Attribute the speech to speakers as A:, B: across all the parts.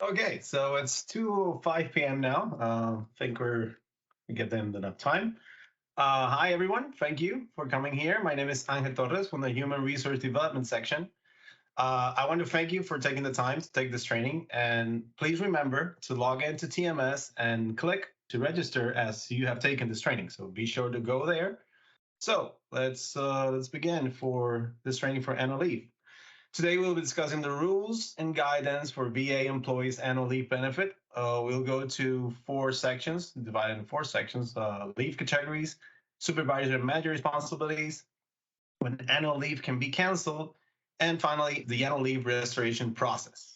A: Okay, so it's 2:05 p.m. now. Think we give them enough time. Hi, everyone. Thank you for coming here. My name is Angel Torres from the Human Resource Development section. I want to thank you for taking the time to take this training. And please remember to log into TMS and click to register as you have taken this training. So be sure to go there. So let's begin for this training for annual leave. Today, we'll be discussing the rules and guidance for VA employees' annual leave benefit. We'll go to four sections, divided in four sections: leave categories, supervisor and manager responsibilities, when annual leave can be canceled, and finally, the annual leave restoration process.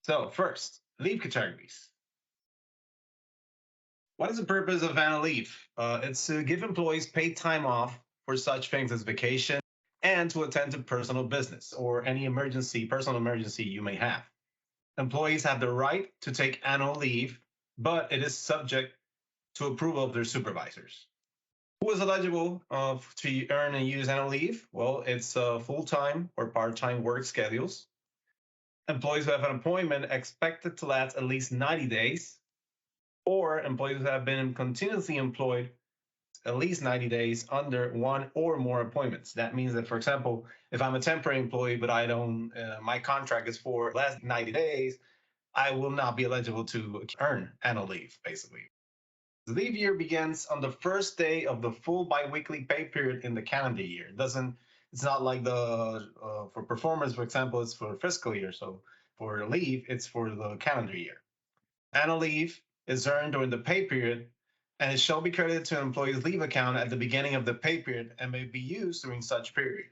A: So, first, leave categories. What is the purpose of annual leave? It's to give employees paid time off for such things as vacation and to attend to personal business or any personal emergency you may have. Employees have the right to take annual leave, but it is subject to approval of their supervisors. Who is eligible to earn and use annual leave? Well, it's full-time or part-time work schedules. Employees who have an appointment expected to last at least 90 days, or employees who have been continuously employed at least 90 days under one or more appointments. That means that, for example, if I'm a temporary employee, but I don't, my contract is for less than 90 days, I will not be eligible to earn annual leave, basically. The leave year begins on the first day of the full biweekly pay period in the calendar year. It's not like for performance, for example, it's for fiscal year. So for leave, it's for the calendar year. Annual leave is earned during the pay period, and it shall be credited to an employee's leave account at the beginning of the pay period and may be used during such period.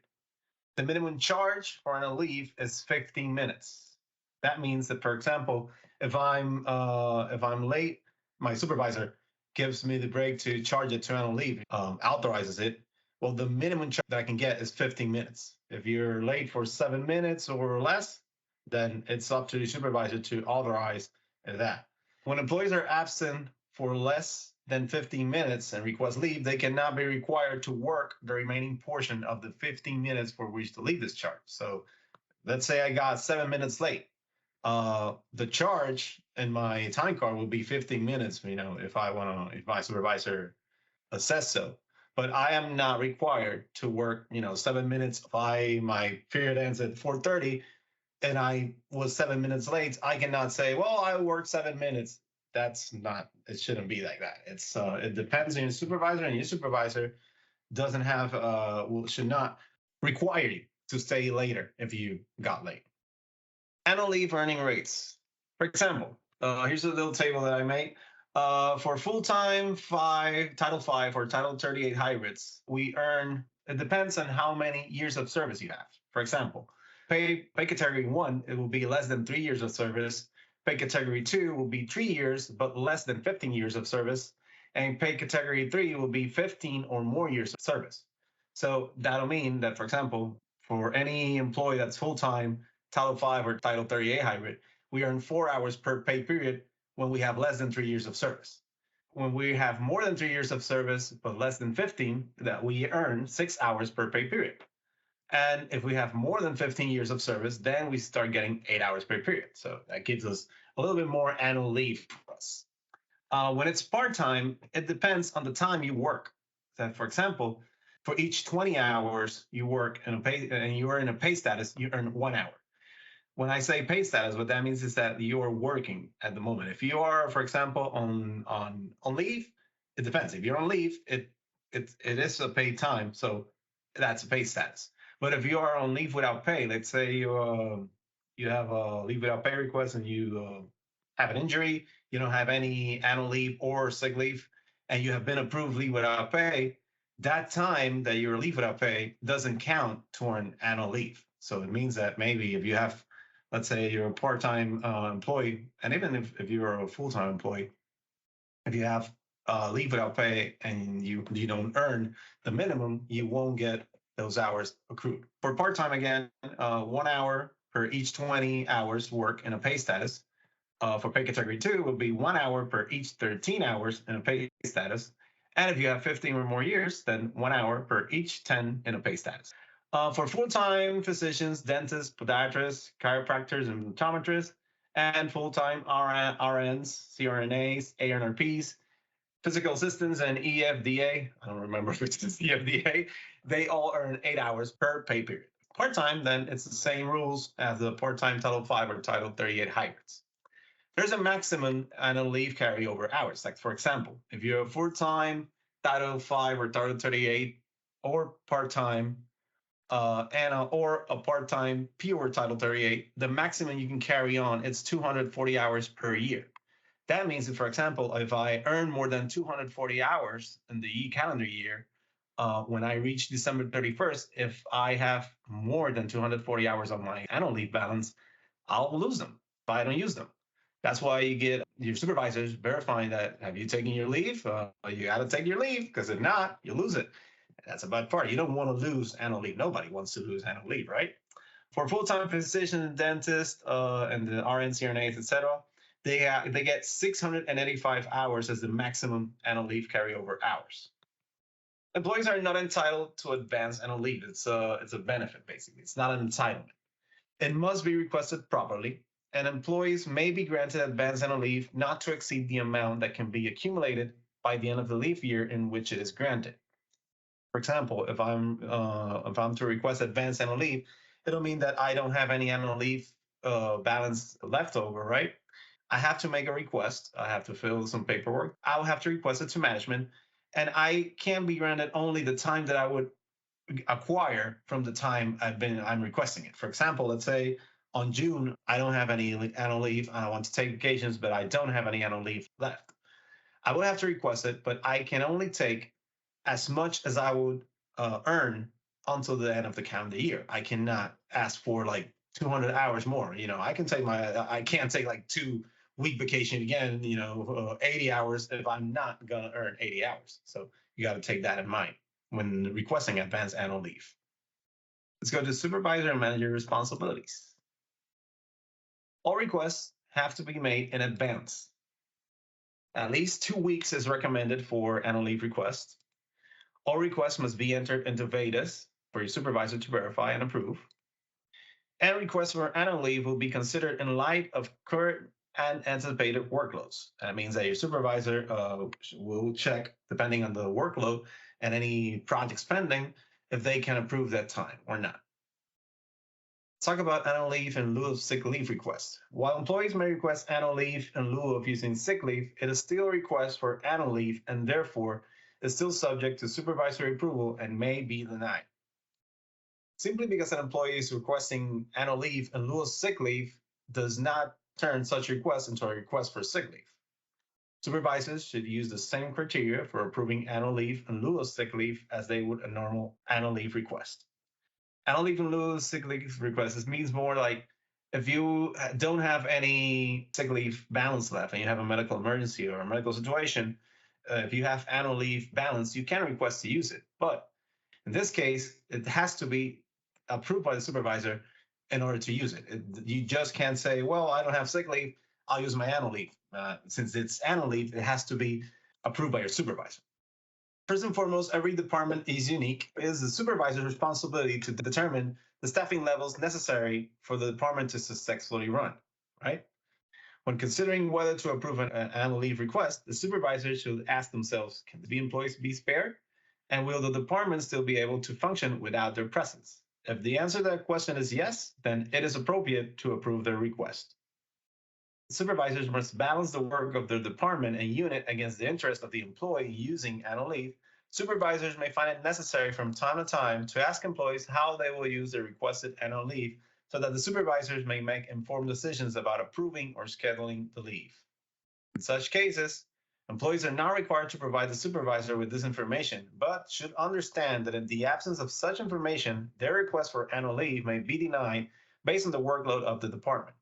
A: The minimum charge for annual leave is 15 minutes. That means that, for example, if I'm late, my supervisor gives me the break to charge it to annual leave, authorizes it. Well, the minimum charge that I can get is 15 minutes. If you're late for 7 minutes or less, then it's up to the supervisor to authorize that. When employees are absent for less than 15 minutes and request leave, they cannot be required to work the remaining portion of the 15 minutes for which the leave is charged. So let's say I got 7 minutes late. The charge in my time card will be 15 minutes, if my supervisor says so. But I am not required to work, 7 minutes. If my period ends at 4:30 and I was 7 minutes late, I cannot say, well, I worked 7 minutes. It shouldn't be like that. It depends on your supervisor, and your supervisor should not require you to stay later if you got late. Annual leave earning rates. For example, here's a little table that I made. For full-time Title 5 or Title 38 hybrids, it depends on how many years of service you have. For example, pay category 1, it will be less than 3 years of service. Pay category 2 will be 3 years, but less than 15 years of service. And pay category 3 will be 15 or more years of service. So that'll mean that, for example, for any employee that's full-time, Title 5 or Title 38 hybrid, we earn 4 hours per pay period when we have less than 3 years of service. When we have more than 3 years of service, but less than 15, that we earn 6 hours per pay period. And if we have more than 15 years of service, then we start getting 8 hours per period. So that gives us a little bit more annual leave for us. When it's part-time, it depends on the time you work. So for example, for each 20 hours you work and you are in a pay status, you earn 1 hour. When I say pay status, what that means is that you're working at the moment. If you are, for example, on leave, it depends. If you're on leave, it is a paid time, so that's a pay status. But if you are on leave without pay, let's say you have a leave without pay request and you have an injury, you don't have any annual leave or sick leave, and you have been approved leave without pay, that time that you're leave without pay doesn't count toward annual leave. So it means that maybe if you have, let's say you're a part-time employee, and even if you're a full-time employee, if you have leave without pay and you don't earn the minimum, you won't get those hours accrued. For part-time, again, 1 hour per each 20 hours work in a pay status. For pay category 2 will be 1 hour per each 13 hours in a pay status. And if you have 15 or more years, then 1 hour per each 10 in a pay status. For full-time physicians, dentists, podiatrists, chiropractors, and optometrists, and full-time RNs, CRNAs, ANRPs, physical assistants, and EFDA. I don't remember which is EFDA. They all earn 8 hours per pay period. Part-time, then it's the same rules as the part-time Title 5 or Title 38 hybrids. There's a maximum annual leave carryover hours. Like, for example, if you're a full-time Title 5 or Title 38 or part-time or a part-time pure Title 38, the maximum you can carry on is 240 hours per year. That means that, for example, if I earn more than 240 hours in the calendar year, when I reach December 31st, if I have more than 240 hours on my annual leave balance, I'll lose them if I don't use them. That's why you get your supervisors verifying that have you taken your leave? You got to take your leave, because if not, you lose it. That's a bad part. You don't want to lose annual leave. Nobody wants to lose annual leave, right? For full-time physicians and dentists and the RN, CRNAs, etc., they get 685 hours as the maximum annual leave carryover hours. Employees are not entitled to advance annual leave. It's a benefit, basically. It's not an entitlement. It must be requested properly, and employees may be granted advance annual leave not to exceed the amount that can be accumulated by the end of the leave year in which it is granted. For example, if I'm to request advance annual leave, it'll mean that I don't have any annual leave balance left over, right? I have to make a request. I have to fill some paperwork. I'll have to request it to management, and I can be granted only the time that I would acquire from the time I'm requesting it. For example, let's say on June I don't have any annual leave. I want to take vacations, but I don't have any annual leave left. I would have to request it, but I can only take as much as I would earn until the end of the calendar year. I cannot ask for like 200 hours more. I can take I can't take like 2 week vacation again, 80 hours if I'm not going to earn 80 hours. So you got to take that in mind when requesting advance annual leave. Let's go to supervisor and manager responsibilities. All requests have to be made in advance. At least 2 weeks is recommended for annual leave requests. All requests must be entered into VISN for your supervisor to verify and approve. And requests for annual leave will be considered in light of current and anticipated workloads. That means that your supervisor will check, depending on the workload and any projects pending, if they can approve that time or not. Let's talk about annual leave in lieu of sick leave requests. While employees may request annual leave in lieu of using sick leave, it is still a request for annual leave and therefore is still subject to supervisory approval and may be denied. Simply because an employee is requesting annual leave in lieu of sick leave does not turn such request into a request for sick leave. Supervisors should use the same criteria for approving annual leave in lieu of sick leave as they would a normal annual leave request. Annual leave in lieu of sick leave request, this means more like if you don't have any sick leave balance left and you have a medical emergency or a medical situation, if you have annual leave balance, you can request to use it. But in this case, it has to be approved by the supervisor in order to use it. You just can't say, well, I don't have sick leave, I'll use my annual leave. Since it's annual leave, it has to be approved by your supervisor. First and foremost, every department is unique. It is the supervisor's responsibility to determine the staffing levels necessary for the department to successfully run, right? When considering whether to approve an annual leave request, the supervisors should ask themselves, can the employees be spared? And will the department still be able to function without their presence? If the answer to that question is yes, then it is appropriate to approve their request. Supervisors must balance the work of their department and unit against the interest of the employee using annual leave. Supervisors may find it necessary from time to time to ask employees how they will use their requested annual leave so that the supervisors may make informed decisions about approving or scheduling the leave. In such cases, employees are not required to provide the supervisor with this information, but should understand that in the absence of such information, their request for annual leave may be denied based on the workload of the department.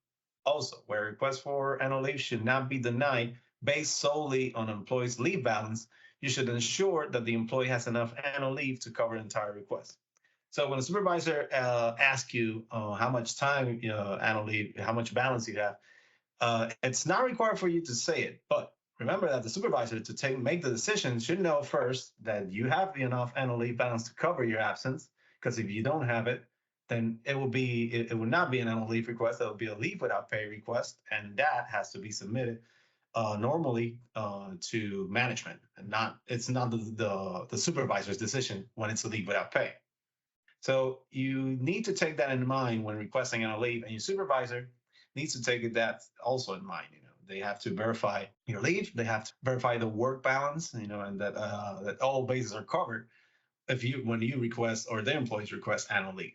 A: Also, where requests for annual leave should not be denied based solely on employee's leave balance, you should ensure that the employee has enough annual leave to cover the entire request. So when a supervisor asks you how much time annual leave, how much balance you have, it's not required for you to say it, but remember that the supervisor to make the decision should know first that you have enough annual leave balance to cover your absence, because if you don't have it, then it would not be an annual leave request. It will be a leave without pay request, and that has to be submitted normally to management, and not it's not the supervisor's decision when it's a leave without pay. So you need to take that in mind when requesting annual leave, and your supervisor needs to take that also in mind. They have to verify your leave, they have to verify the work balance, and that all bases are covered if you when you request or their employees request annual leave.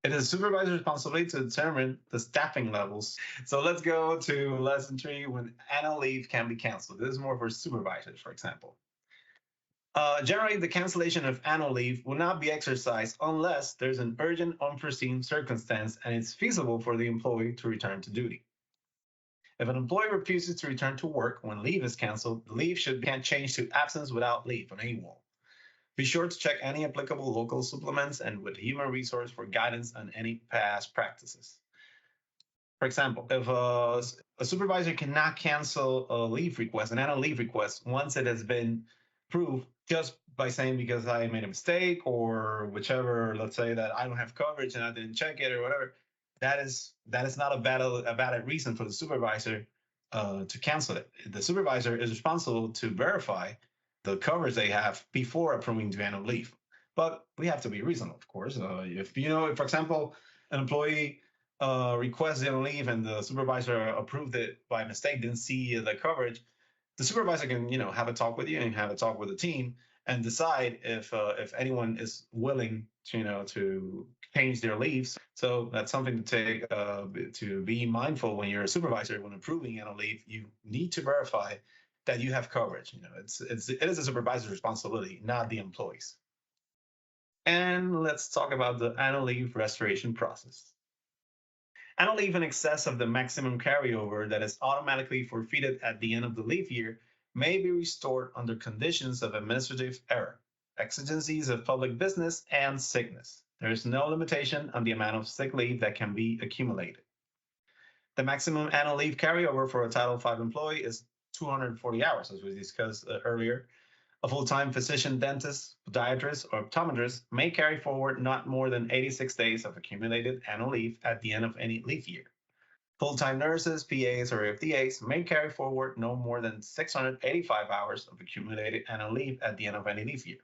A: It is supervisor's responsibility to determine the staffing levels. So let's go to lesson 3 when annual leave can be canceled. This is more for supervisors, for example. Generally, the cancellation of annual leave will not be exercised unless there's an urgent, unforeseen circumstance and it's feasible for the employee to return to duty. If an employee refuses to return to work when leave is canceled, the leave should be changed to absence without leave on AWOL. Be sure to check any applicable local supplements and with human resource for guidance on any past practices. For example, if a supervisor cannot cancel a leave request, an annual leave request, once it has been approved, just by saying because I made a mistake or whichever, let's say that I don't have coverage and I didn't check it or whatever, that is not a valid reason for the supervisor to cancel it. The supervisor is responsible to verify the coverage they have before approving the annual leave. But we have to be reasonable, of course. If for example, an employee requests annual leave and the supervisor approved it by mistake, didn't see the coverage, the supervisor can have a talk with you and have a talk with the team and decide if anyone is willing to change their leaves. So that's something to take to be mindful when you're a supervisor. When approving annual leave, you need to verify that you have coverage. It is a supervisor's responsibility, not the employees. And let's talk about the annual leave restoration process. Annual leave in excess of the maximum carryover that is automatically forfeited at the end of the leave year may be restored under conditions of administrative error, exigencies of public business, and sickness. There is no limitation on the amount of sick leave that can be accumulated. The maximum annual leave carryover for a Title V employee is 240 hours, as we discussed earlier. A full-time physician, dentist, podiatrist, or optometrist may carry forward not more than 86 days of accumulated annual leave at the end of any leave year. Full-time nurses, PAs, or FDAs may carry forward no more than 685 hours of accumulated annual leave at the end of any leave year.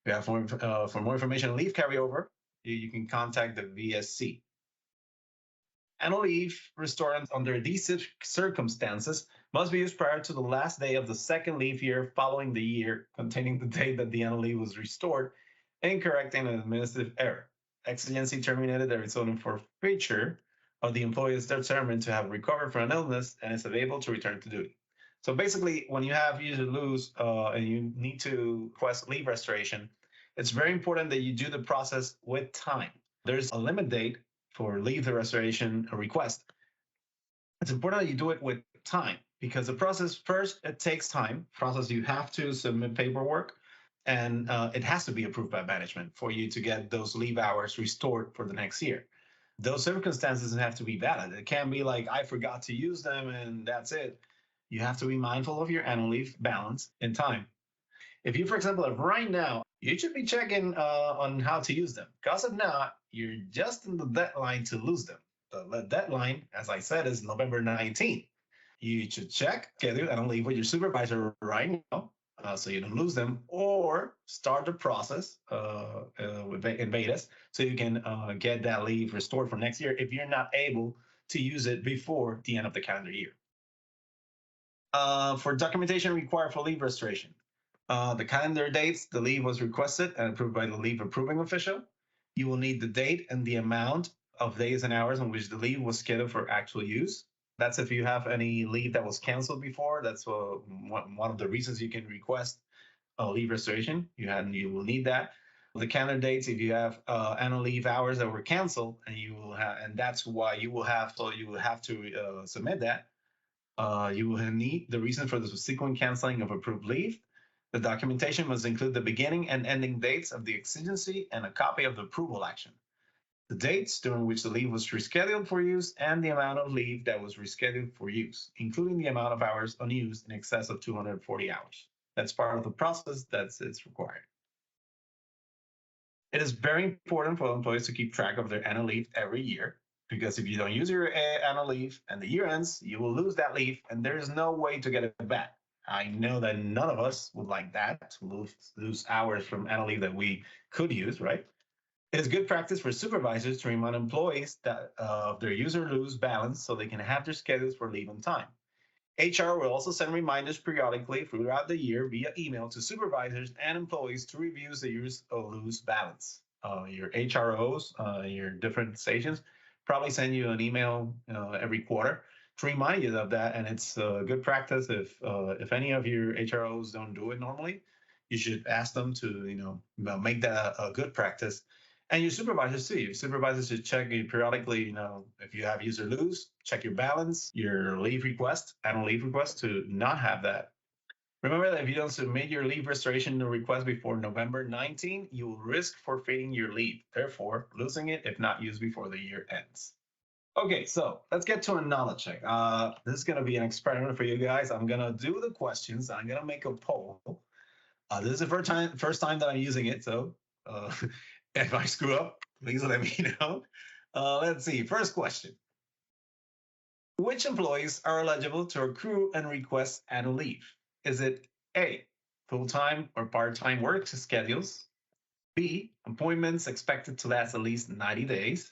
A: If you have for more information on leave carryover, you can contact the VSC. Annual leave restored under these circumstances must be used prior to the last day of the second leave year following the year containing the date that the annual leave was restored and correcting an administrative error. Exigency terminated the resulting forfeiture of the employee is determined to have recovered from an illness and is able to return to duty. So basically, when you have use or lose and you need to request leave restoration, it's very important that you do the process with time. There's a limit date for leave the restoration request. It's important that you do it with time because the process, first, it takes time. Process, you have to submit paperwork and it has to be approved by management for you to get those leave hours restored for the next year. Those circumstances have to be valid. It can't be like, I forgot to use them and that's it. You have to be mindful of your annual leave balance in time. If you, for example, if right now, you should be checking on how to use them. Because if not, you're just in the deadline to lose them. The deadline, as I said, is November 19th. You should check, schedule, and leave with your supervisor right now so you don't lose them, or start the process in VEDAS so you can get that leave restored for next year if you're not able to use it before the end of the calendar year. For documentation required for leave restoration, the calendar dates the leave was requested and approved by the leave approving official. You will need the date and the amount of days and hours on which the leave was scheduled for actual use. That's if you have any leave that was canceled before. That's one of the reasons you can request a leave restoration. You will need that. The calendar dates, if you have annual leave hours that were canceled, and that's why you will have to submit that. You will need the reason for the subsequent canceling of approved leave. The documentation must include the beginning and ending dates of the exigency and a copy of the approval action, the dates during which the leave was rescheduled for use, and the amount of leave that was rescheduled for use, including the amount of hours unused in excess of 240 hours. That's part of the process it's required. It is very important for employees to keep track of their annual leave every year, because if you don't use your annual leave and the year ends, you will lose that leave and there is no way to get it back. I know that none of us would like that, to lose hours from annual leave that we could use, right? It is good practice for supervisors to remind employees that of their user lose balance so they can have their schedules for leave on time. HR will also send reminders periodically throughout the year via email to supervisors and employees to review the use of lose balance. Your HROs, your different stations, probably send you an email every quarter to remind you of that. And it's good practice if any of your HROs don't do it normally, you should ask them to make that a good practice. And your supervisors too. Your supervisors should check you periodically. If you have user lose, check your balance, your leave request, annual leave request to not have that. Remember that if you don't submit your leave restoration request before November 19, you will risk forfeiting your leave, therefore losing it if not used before the year ends. Okay, so let's get to a knowledge check. This is going to be an experiment for you guys. I'm going to do the questions. I'm going to make a poll. This is the first time that I'm using it, so if I screw up, please let me know. Let's see. First question. Which employees are eligible to accrue and request annual leave? Is it A, full-time or part-time work schedules? B, appointments expected to last at least 90 days?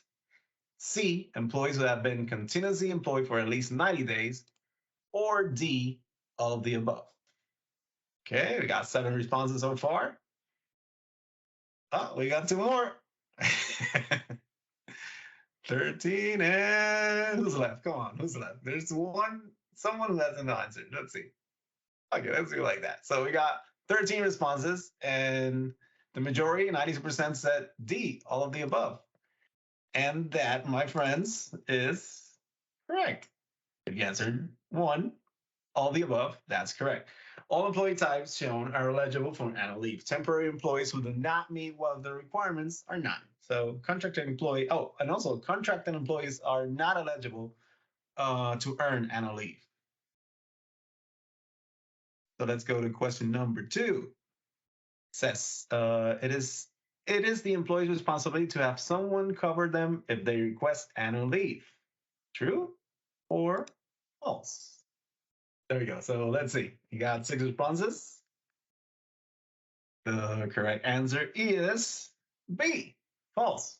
A: C, employees who have been continuously employed for at least 90 days? Or D, all of the above? Okay, we got 7 responses so far. Oh, we got 2 more. 13, and who's left? Come on, who's left? There's someone who hasn't answered. Let's see. Okay, let's do like that. So we got 13 responses, and the majority, 90%, said D, all of the above. And that, my friends, is correct. If you answered 1, all of the above, that's correct. All employee types shown are eligible for annual leave. Temporary employees who do not meet one of the requirements are not. So contracted employee, and also contracted employees are not eligible to earn annual leave. So let's go to question number 2. It says it is the employee's responsibility to have someone cover them if they request annual leave. True or false? There we go. So let's see. You got 6 responses. The correct answer is B, false.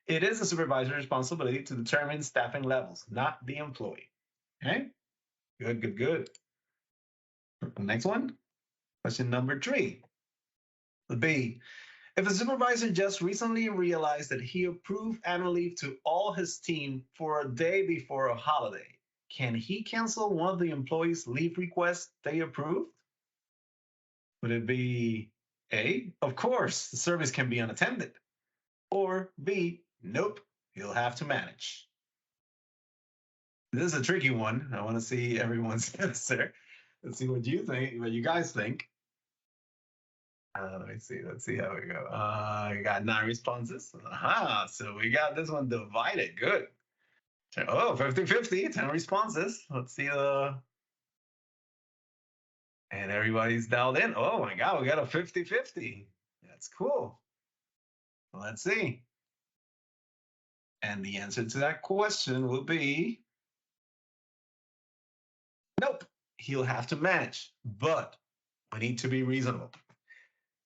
A: It is the supervisor's responsibility to determine staffing levels, not the employee. Okay? Good, good, good. Next one. Question number 3. The B. If a supervisor just recently realized that he approved annual leave to all his team for a day before a holiday, can he cancel one of the employees' leave requests they approved? Would it be A, of course, the service can be unattended? Or B, nope, he'll have to manage? This is a tricky one. I want to see everyone's answer. Let's see what you think, what you guys think. Let me see. Let's see how we go. We got 9 responses. Aha, so we got this one divided. Good. Oh, 50-50, 10 responses. Let's see and everybody's dialed in. Oh my God, we got a 50-50. That's cool. Let's see. And the answer to that question will be nope, he'll have to manage, but we need to be reasonable.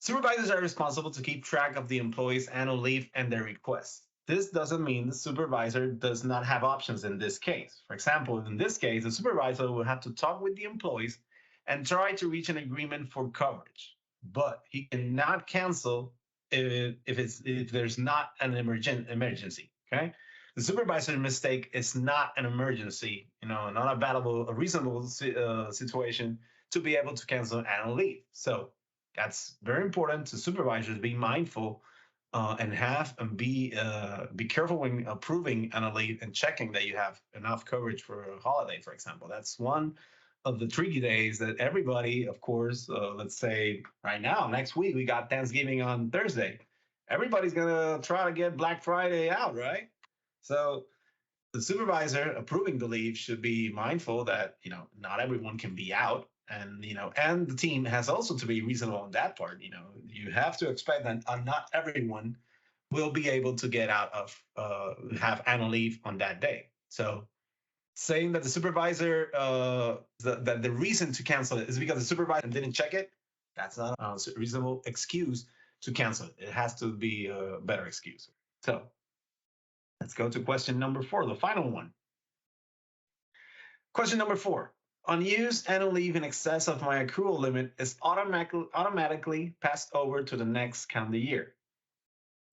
A: Supervisors are responsible to keep track of the employee's annual leave and their requests. This doesn't mean the supervisor does not have options in this case. For example, in this case, the supervisor will have to talk with the employees and try to reach an agreement for coverage, but he cannot cancel if there's not an emergency. Okay, the supervisor's mistake is not an emergency, not a reasonable situation to be able to cancel annual leave. So that's very important to supervisors be mindful and be careful when approving annual leave and checking that you have enough coverage for a holiday, for example. That's one of the tricky days that everybody, of course, let's say right now, next week, we got Thanksgiving on Thursday. Everybody's going to try to get Black Friday out, right? So the supervisor approving the leave should be mindful that, not everyone can be out. And, and the team has also to be reasonable on that part. You have to expect that not everyone will be able to get out of have annual leave on that day. So saying that the supervisor that the reason to cancel it is because the supervisor didn't check it, that's not a reasonable excuse to cancel it. It has to be a better excuse. So let's go to question number 4, the final one. Question number 4. Unused annual leave in excess of my accrual limit is automatically passed over to the next calendar year.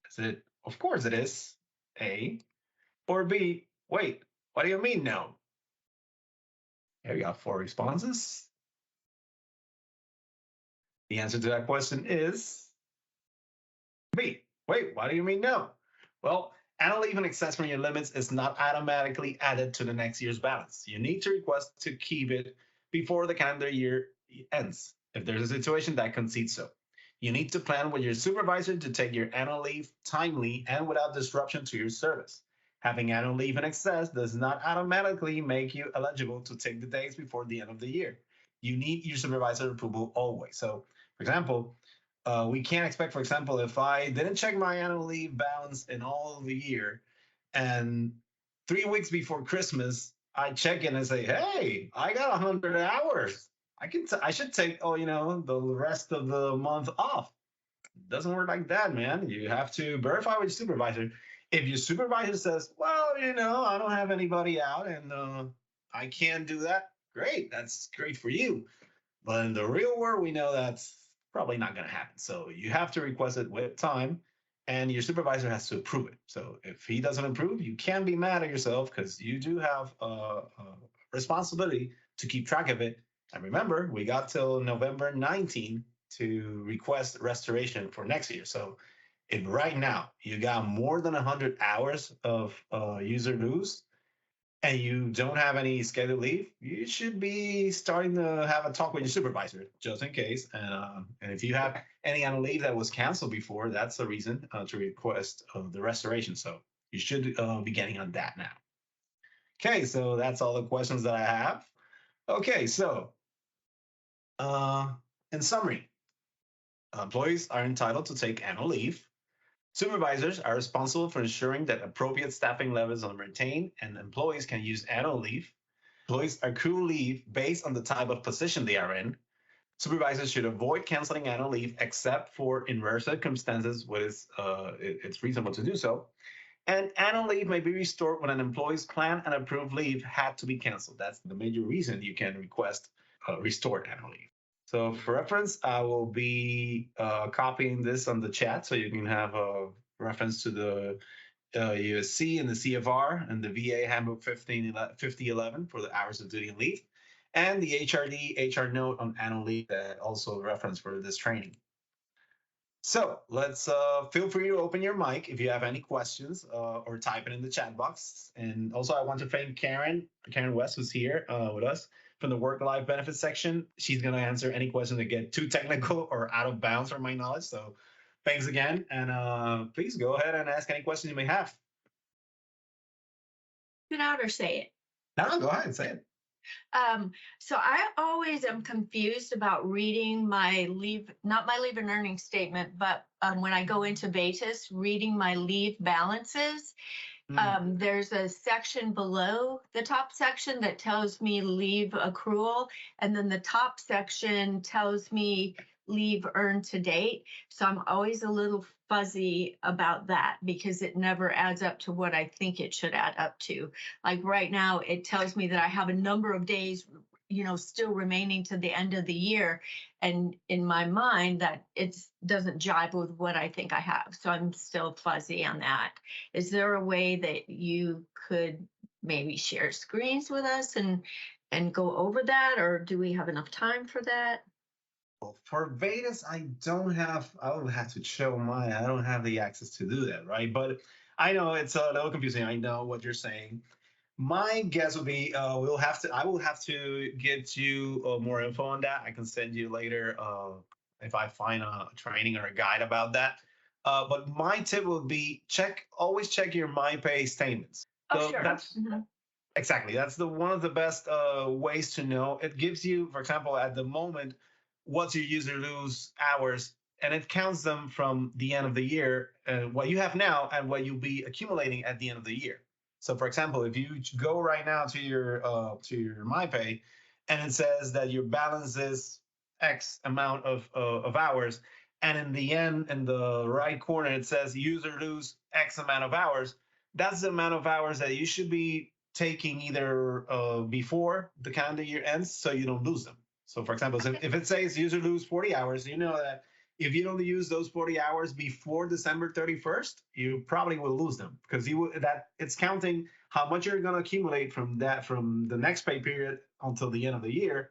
A: Is it? Of course it is. A. Or B. Wait, what do you mean no? Here we got 4 responses. The answer to that question is B. Wait, what do you mean no? Well, annual leave in excess from your limits is not automatically added to the next year's balance. You need to request to keep it before the calendar year ends, if there's a situation that concedes so. You need to plan with your supervisor to take your annual leave timely and without disruption to your service. Having annual leave in excess does not automatically make you eligible to take the days before the end of the year. You need your supervisor approval always. So, for example, we can't expect, for example, if I didn't check my annual leave balance in all of the year, and 3 weeks before Christmas, I check in and say, "Hey, I got 100 hours. I should take, the rest of the month off." It doesn't work like that, man. You have to verify with your supervisor. If your supervisor says, "Well, I don't have anybody out, and I can't do that," great. That's great for you. But in the real world, we know that's probably not going to happen. So you have to request it with time, and your supervisor has to approve it. So if he doesn't approve, you can't be mad at yourself because you do have a responsibility to keep track of it. And remember, we got till November 19 to request restoration for next year. So if right now you got more than 100 hours of user dues, and you don't have any scheduled leave, you should be starting to have a talk with your supervisor just in case. And if you have any annual leave that was canceled before, that's a reason to request the restoration. So you should be getting on that now. Okay, so that's all the questions that I have. Okay, so in summary, employees are entitled to take annual leave. Supervisors are responsible for ensuring that appropriate staffing levels are maintained and employees can use annual leave. Employees accrue leave based on the type of position they are in. Supervisors should avoid canceling annual leave except for in rare circumstances where it's reasonable to do so. And annual leave may be restored when an employee's planned and approved leave had to be canceled. That's the major reason you can request restored annual leave. So for reference, I will be copying this on the chat so you can have a reference to the USC and the CFR and the VA Handbook 5011 for the hours of duty and leave, and the HRD HR note on annual leave that also reference for this training. So let's feel free to open your mic if you have any questions or type it in the chat box. And also I want to thank Karen West, who's here with us from the work-life benefits section. She's going to answer any questions that get too technical or out of bounds from my knowledge. So thanks again. And please go ahead and ask any questions you may have.
B: It out or say it?
A: No, go ahead, say it.
B: So I always am confused about reading my leave, not my leave and earning statement, but when I go into VISN, reading my leave balances. There's a section below the top section that tells me leave accrual, and then the top section tells me leave earned to date. So I'm always a little fuzzy about that because it never adds up to what I think it should add up to. Like right now, it tells me that I have a number of days, still remaining to the end of the year. And in my mind, that it doesn't jive with what I think I have. So I'm still fuzzy on that. Is there a way that you could maybe share screens with us and go over that? Or do we have enough time for that?
A: Well, for VISN, I will have to show mine. I don't have the access to do that, right? But I know it's a little confusing. I know what you're saying. My guess would be I will have to get you more info on that. I can send you later if I find a training or a guide about that. But my tip would be always check your MyPay statements.
B: Oh, sure.
A: That's exactly, that's one of the best ways to know. It gives you, for example, at the moment, what's your user lose hours and it counts them from the end of the year, what you have now and what you'll be accumulating at the end of the year. So, for example, if you go right now to your MyPay, and it says that your balance is X amount of hours, and in the end, in the right corner, it says user lose X amount of hours. That's the amount of hours that you should be taking either before the calendar year ends, so you don't lose them. So, for example, if it says user lose 40 hours, you know that if you don't use those 40 hours before December 31st, you probably will lose them, because it's counting how much you're going to accumulate from the next pay period until the end of the year,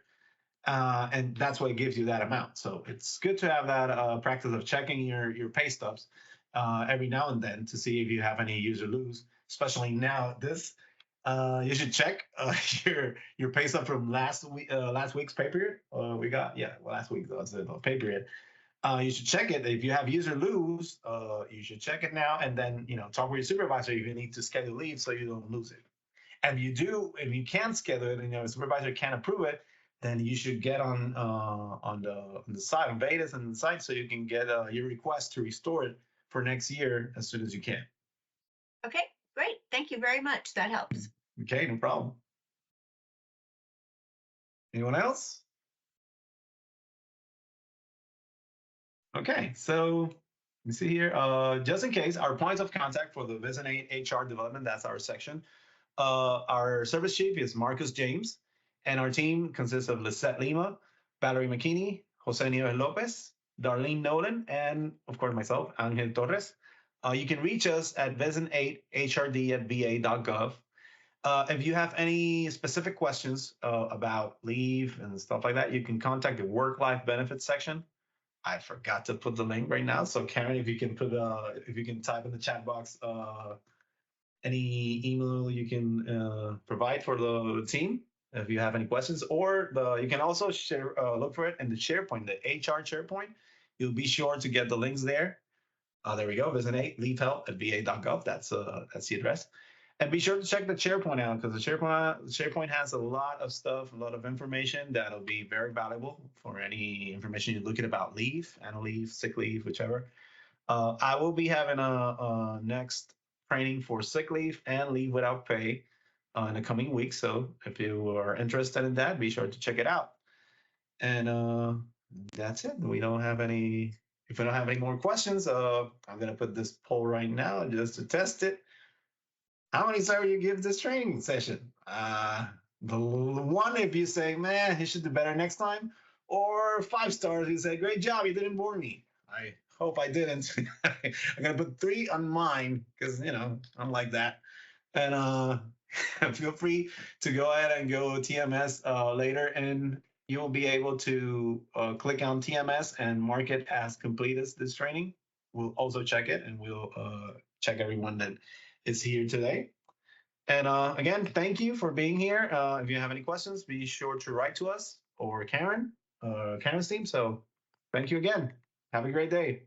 A: and that's what gives you that amount. So it's good to have that practice of checking your pay stubs every now and then to see if you have any use or lose. Especially now, you should check your pay stub from last week's pay period. Last week was the pay period. You should check it. If you have use or lose, you should check it now, and then talk with your supervisor if you need to schedule leave so you don't lose it. And if you can schedule it, and the supervisor can't approve it, then you should get on the site on VISN and the site, so you can get your request to restore it for next year as soon as you can.
B: Okay, great. Thank you very much. That helps.
A: Okay, no problem. Anyone else? Okay, so you see here, just in case, our points of contact for the VISN 8 HR development, that's our section. Our service chief is Marcus James, and our team consists of Lisette Lima, Valerie McKinney, Jose Nieves Lopez, Darlene Nolan, and of course myself, Angel Torres. You can reach us at VISN8HRD@va.gov. If you have any specific questions about leave and stuff like that, you can contact the work-life benefits section. I forgot to put the link right now, so Karen, if you can type in the chat box any email you can provide for the team if you have any questions, or you can also look for it in the SharePoint, the HR SharePoint. You'll be sure to get the links there. There we go. VISN 8 leave help at va.gov. That's the address. And be sure to check the SharePoint out, because the SharePoint has a lot of stuff, a lot of information that'll be very valuable for any information you're looking about leave, annual leave, sick leave, whichever. I will be having a next training for sick leave and leave without pay in the coming weeks. So if you are interested in that, be sure to check it out. And that's it. If we don't have any more questions, I'm gonna put this poll right now just to test it. How many stars you give this training session? The one if you say, man, he should do better next time, or 5 stars if you say, great job, you didn't bore me. I hope I didn't. I'm gonna put 3 on mine because I'm like that. And feel free to go ahead and go TMS later, and you'll be able to click on TMS and mark it as completed this training. We'll also check it, and we'll check everyone that is here today. And again, thank you for being here. If you have any questions, be sure to write to us or Karen's team. So thank you again. Have a great day.